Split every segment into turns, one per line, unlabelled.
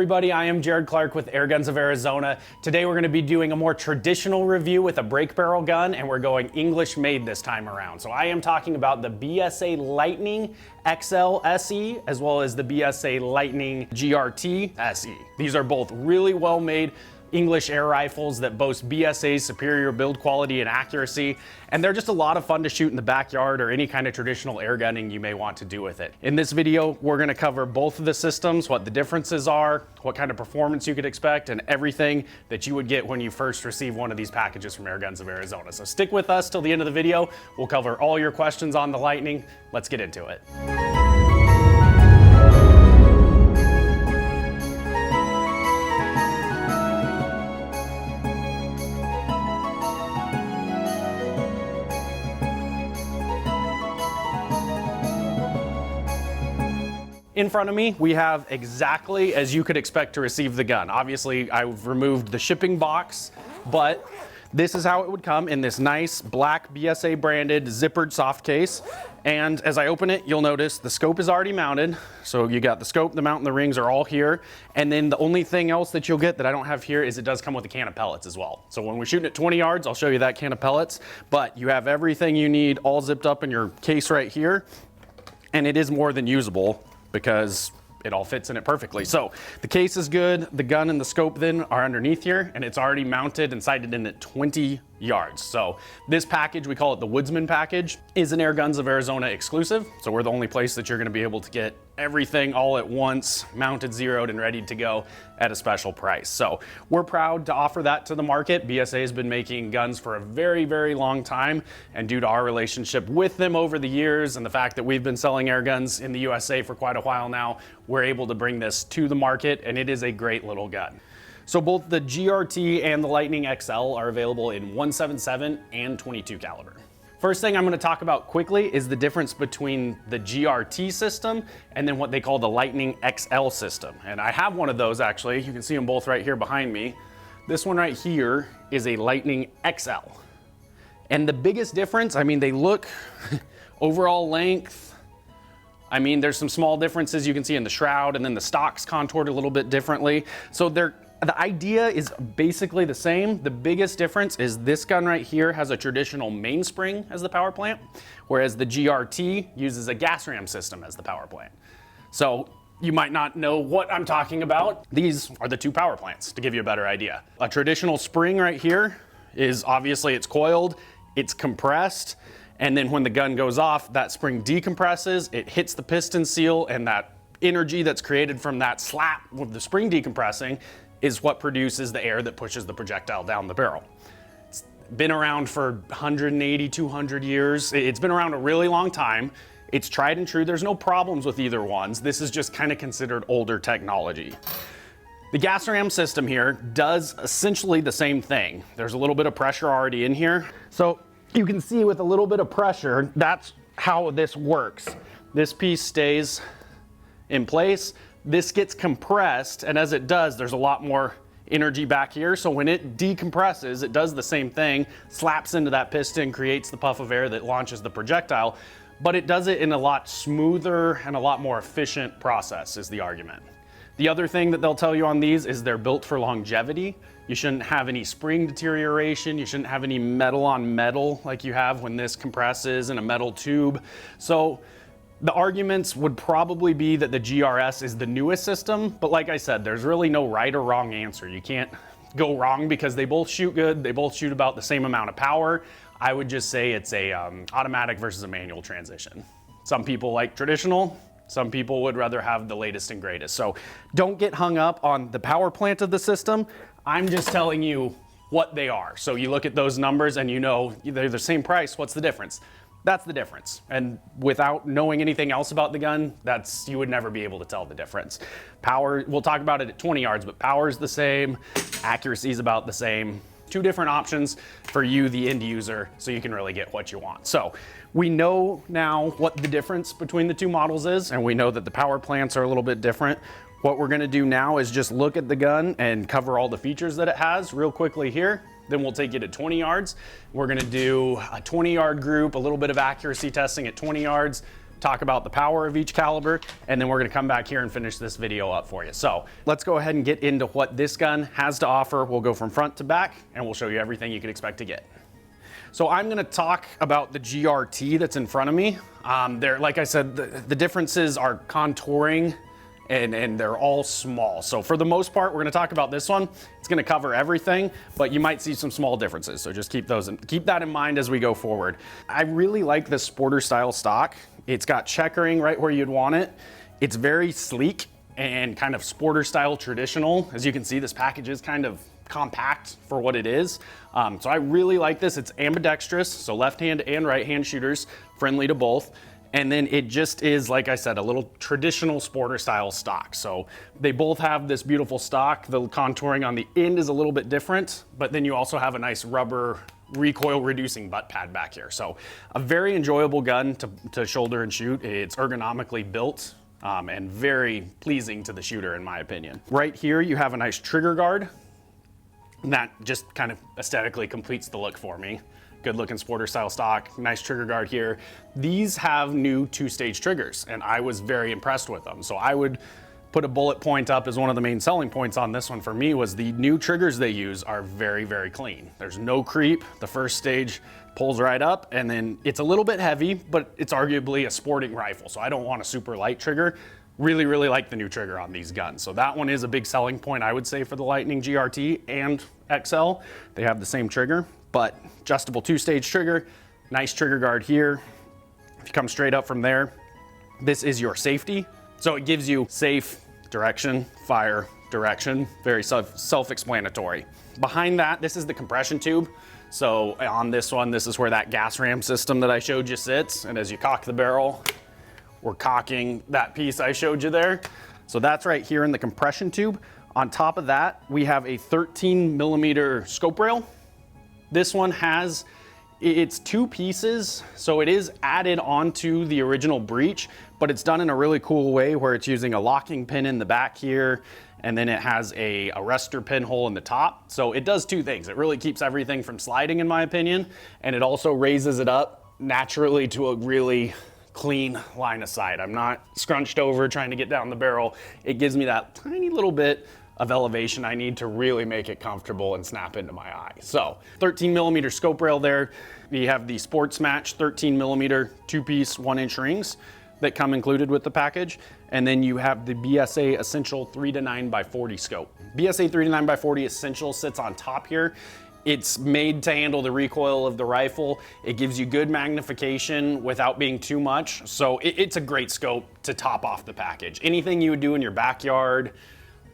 everybody, I am Jared Clark with Airguns of Arizona. Today we're going to be doing a more traditional review with a brake barrel gun, and we're going English made this time around. So I am talking about the BSA Lightning XL SE as well as the BSA Lightning GRT SE. These are both really well made English air rifles that boast BSA's superior build quality and accuracy, and they're just a lot of fun to shoot in the backyard or any kind of traditional air gunning you may want to do with it. In this video, we're going to cover both of the systems, what the differences are, what kind of performance you could expect, and everything that you would get when you first receive one of these packages from Airguns of Arizona. So stick with us till the end of the video. We'll cover all your questions on the Lightning. Let's get into it. In front of me, we have exactly as you could expect to receive the gun. Obviously, I've removed the shipping box, but this is how it would come in this nice black BSA branded zippered soft case. And as I open it, you'll notice the scope is already mounted. So you got the scope, the mount, and the rings are all here. And then the only thing else that you'll get that I don't have here is it does come with a can of pellets as well. So when we're shooting at 20 yards, I'll show you that can of pellets, but you have everything you need all zipped up in your case right here. And it is more than usable, because it all fits in it perfectly. So the case is good, the gun and the scope then are underneath here, and it's already mounted and sighted in at 20 yards. So this package, we call it the Woodsman package, is an Airguns of Arizona exclusive. So we're the only place that you're gonna be able to get everything all at once, mounted, zeroed, and ready to go at a special price. So we're proud to offer that to the market. BSA has been making guns for a very, very long time, and due to our relationship with them over the years and the fact that we've been selling air guns in the USA for quite a while now, we're able to bring this to the market, and it is a great little gun. So both the GRT and the Lightning XL are available in 177 and 22 caliber. First thing I'm going to talk about quickly is the difference between the GRT system and then what they call the Lightning XL system. And I have one of those actually. You can see them both right here behind me. This one right here is a Lightning XL. And the biggest difference, I mean, they look overall length. I mean, there's some small differences you can see in the shroud, and then the stock's contoured a little bit differently. So the idea is basically the same. The biggest difference is this gun right here has a traditional mainspring as the power plant, whereas the GRT uses a gas ram system as the power plant. So you might not know what I'm talking about. These are the two power plants to give you a better idea. A traditional spring right here is obviously it's coiled, it's compressed, and then when the gun goes off, that spring decompresses, it hits the piston seal, and that energy that's created from that slap with the spring decompressing is what produces the air that pushes the projectile down the barrel. It's been around for 180, 200 years. It's been around a really long time. It's tried and true. There's no problems with either ones. This is just kind of considered older technology. The gas ram system here does essentially the same thing. There's a little bit of pressure already in here. So you can see with a little bit of pressure, that's how this works. This piece stays in place. This gets compressed, and as it does, there's a lot more energy back here. So when it decompresses, it does the same thing, slaps into that piston, creates the puff of air that launches the projectile, but it does it in a lot smoother and a lot more efficient process is the argument. The other thing that they'll tell you on these is they're built for longevity. You shouldn't have any spring deterioration. You shouldn't have any metal on metal like you have when this compresses in a metal tube. So the arguments would probably be that the GRS is the newest system, but like I said, there's really no right or wrong answer. You can't go wrong because they both shoot good. They both shoot about the same amount of power. I would just say it's a automatic versus a manual transmission. Some people like traditional. Some people would rather have the latest and greatest. So don't get hung up on the power plant of the system. I'm just telling you what they are. So you look at those numbers and you know they're the same price. What's the difference? That's the difference. And without knowing anything else about the gun, you would never be able to tell the difference. Power, we'll talk about it at 20 yards, but power is the same, accuracy is about the same. Two different options for you, the end user, so you can really get what you want. So we know now what the difference between the two models is, and we know that the power plants are a little bit different. What we're gonna do now is just look at the gun and cover all the features that it has real quickly here. Then we'll take you to 20 yards. We're gonna do a 20-yard group, a little bit of accuracy testing at 20 yards, talk about the power of each caliber, and then we're gonna come back here and finish this video up for you. So let's go ahead and get into what this gun has to offer. We'll go from front to back, and we'll show you everything you can expect to get. So I'm gonna talk about the GRT that's in front of me. Like I said, the differences are contouring and they're all small. So for the most part, we're gonna talk about this one. It's gonna cover everything, but you might see some small differences. So just keep that in mind as we go forward. I really like this sporter style stock. It's got checkering right where you'd want it. It's very sleek and kind of sporter style traditional. As you can see, this package is kind of compact for what it is. So I really like this. It's ambidextrous, so left hand and right hand shooters, friendly to both. And then it just is, like I said, a little traditional sporter style stock. So they both have this beautiful stock. The contouring on the end is a little bit different, but then you also have a nice rubber recoil reducing butt pad back here. So a very enjoyable gun to shoulder and shoot. It's ergonomically built and very pleasing to the shooter in my opinion. Right here you have a nice trigger guard. That just kind of aesthetically completes the look for me. Good looking sporter style stock, nice trigger guard here. These have new 2-stage triggers and I was very impressed with them. So I would put a bullet point up as one of the main selling points on this one for me was the new triggers they use are very, very clean. There's no creep. The first stage pulls right up and then it's a little bit heavy, but it's arguably a sporting rifle. So I don't want a super light trigger. Really, really like the new trigger on these guns. So that one is a big selling point, I would say, for the Lightning GRT and XL. They have the same trigger, but adjustable 2-stage trigger, nice trigger guard here. If you come straight up from there, this is your safety. So it gives you safe direction, fire, direction, very self-explanatory. Behind that, this is the compression tube. So on this one, this is where that gas ram system that I showed you sits. And as you cock the barrel, we're cocking that piece I showed you there. So that's right here in the compression tube. On top of that, we have a 13mm scope rail. This one has, it's 2 pieces, so it is added onto the original breech, but it's done in a really cool way where it's using a locking pin in the back here, and then it has a arrestor pinhole in the top. So it does 2 things. It really keeps everything from sliding in my opinion, and it also raises it up naturally to a really clean line of sight. I'm not scrunched over trying to get down the barrel. It gives me that tiny little bit of elevation I need to really make it comfortable and snap into my eye. So 13mm scope rail there. We have the Sports Match 13mm 2-piece 1-inch rings that come included with the package. And then you have the BSA Essential 3-9x40 scope. BSA 3-9x40 Essential sits on top here. It's made to handle the recoil of the rifle. It gives you good magnification without being too much. So it's a great scope to top off the package. Anything you would do in your backyard,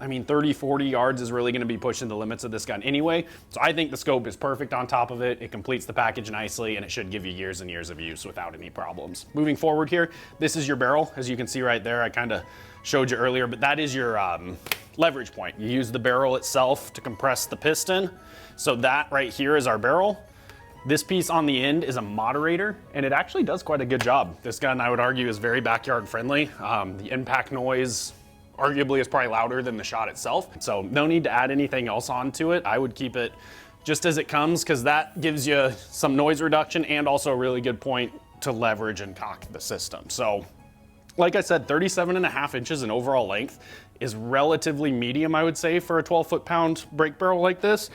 I mean, 30, 40 yards is really gonna be pushing the limits of this gun anyway. So I think the scope is perfect on top of it. It completes the package nicely and it should give you years and years of use without any problems. Moving forward here, this is your barrel. As you can see right there, I kind of showed you earlier, but that is your leverage point. You use the barrel itself to compress the piston. So that right here is our barrel. This piece on the end is a moderator, and it actually does quite a good job. This gun, I would argue, is very backyard friendly. The impact noise arguably is probably louder than the shot itself. So no need to add anything else onto it. I would keep it just as it comes because that gives you some noise reduction and also a really good point to leverage and cock the system. So like I said, 37.5 inches in overall length is relatively medium, I would say, for a 12 foot-pound break barrel like this,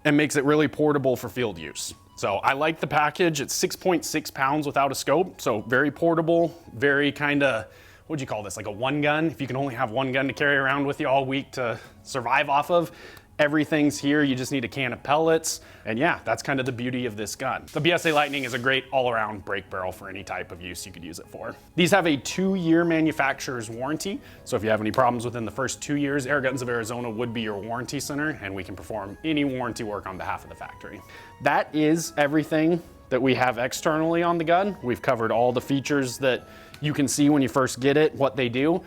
and makes it really portable for field use. So I like the package. It's 6.6 pounds without a scope. So very portable, very kind of, what'd you call this? Like a one gun. If you can only have one gun to carry around with you all week to survive off of, everything's here. You just need a can of pellets. And yeah, that's kind of the beauty of this gun. The BSA Lightning is a great all-around break barrel for any type of use you could use it for. These have a 2-year manufacturer's warranty. So if you have any problems within the first 2 years, Airguns of Arizona would be your warranty center, and we can perform any warranty work on behalf of the factory. That is everything that we have externally on the gun. We've covered all the features that you can see when you first get it, what they do.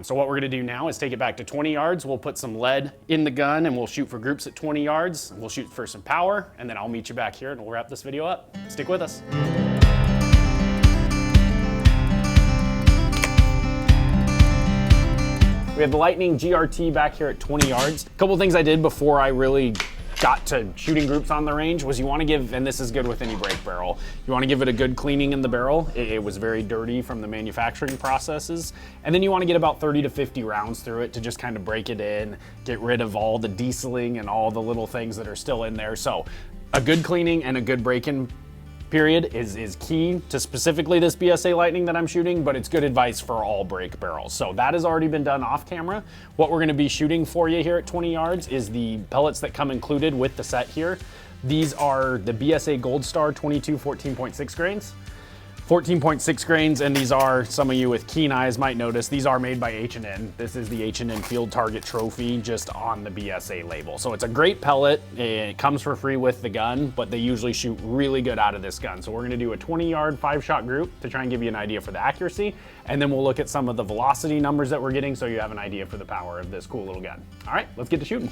So what we're gonna do now is take it back to 20 yards. We'll put some lead in the gun and we'll shoot for groups at 20 yards. We'll shoot for some power, and then I'll meet you back here and we'll wrap this video up. Stick with us. We have the Lightning GRT back here at 20 yards. A couple things I did before I really got to shooting groups on the range was you want to give, and this is good with any break barrel, you want to give it a good cleaning in the barrel. It was very dirty from the manufacturing processes. And then you want to get about 30 to 50 rounds through it to just kind of break it in, get rid of all the dieseling and all the little things that are still in there. So a good cleaning and a good break-in period is key to specifically this BSA Lightning that I'm shooting, but it's good advice for all break barrels. So that has already been done off camera. What we're gonna be shooting for you here at 20 yards is the pellets that come included with the set here. These are the BSA Gold Star 22 14.6 grains. 14.6 grains, and these are, some of you with keen eyes might notice, these are made by H&N. This is the H&N Field Target Trophy just on the BSA label. So it's a great pellet. It comes for free with the gun, but they usually shoot really good out of this gun. So we're gonna do a 20-yard 5-shot group to try and give you an idea for the accuracy, and then we'll look at some of the velocity numbers that we're getting so you have an idea for the power of this cool little gun. All right, let's get to shooting.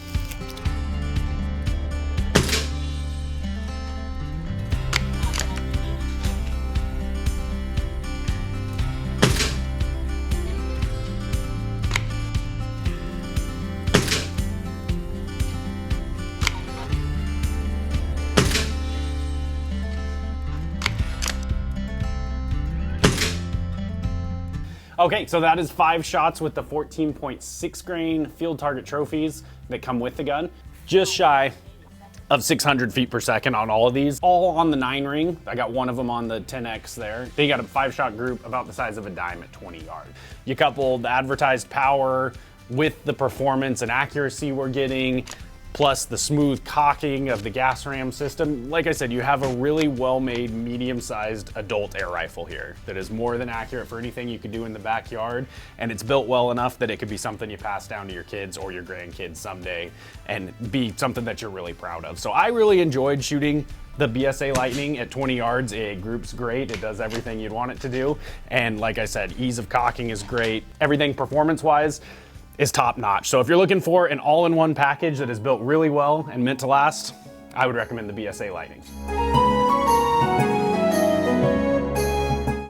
Okay, so that is 5 shots with the 14.6 grain field target trophies that come with the gun. Just shy of 600 feet per second on all of these, all on the 9 ring. I got one of them on the 10X there. They got a 5-shot group about the size of a dime at 20 yards. You couple the advertised power with the performance and accuracy we're getting, plus the smooth cocking of the gas ram system. Like I said, you have a really well-made, medium-sized adult air rifle here that is more than accurate for anything you could do in the backyard, and it's built well enough that it could be something you pass down to your kids or your grandkids someday and be something that you're really proud of. So I really enjoyed shooting the BSA Lightning at 20 yards. It groups great. It does everything you'd want it to do. And like I said, ease of cocking is great. Everything performance-wise is top notch. So if you're looking for an all-in-one package that is built really well and meant to last, I would recommend the BSA Lightning.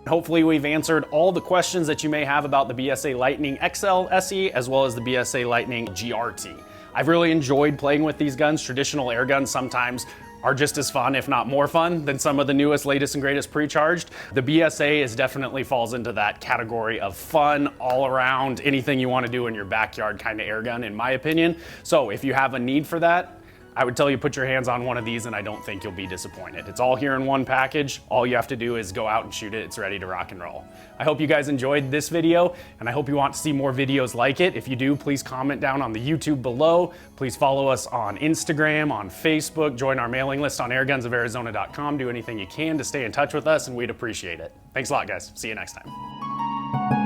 Hopefully we've answered all the questions that you may have about the BSA Lightning XL SE as well as the BSA Lightning GRT. I've really enjoyed playing with these guns. Traditional air guns sometimes are just as fun, if not more fun, than some of the newest, latest, and greatest pre-charged. The BSA definitely falls into that category of fun, all around, anything you want to do in your backyard kind of air gun, in my opinion. So if you have a need for that, I would tell you put your hands on one of these and I don't think you'll be disappointed. It's all here in one package. All you have to do is go out and shoot it. It's ready to rock and roll. I hope you guys enjoyed this video and I hope you want to see more videos like it. If you do, please comment down on the YouTube below. Please follow us on Instagram, on Facebook, join our mailing list on airgunsofarizona.com. Do anything you can to stay in touch with us and we'd appreciate it. Thanks a lot, guys. See you next time.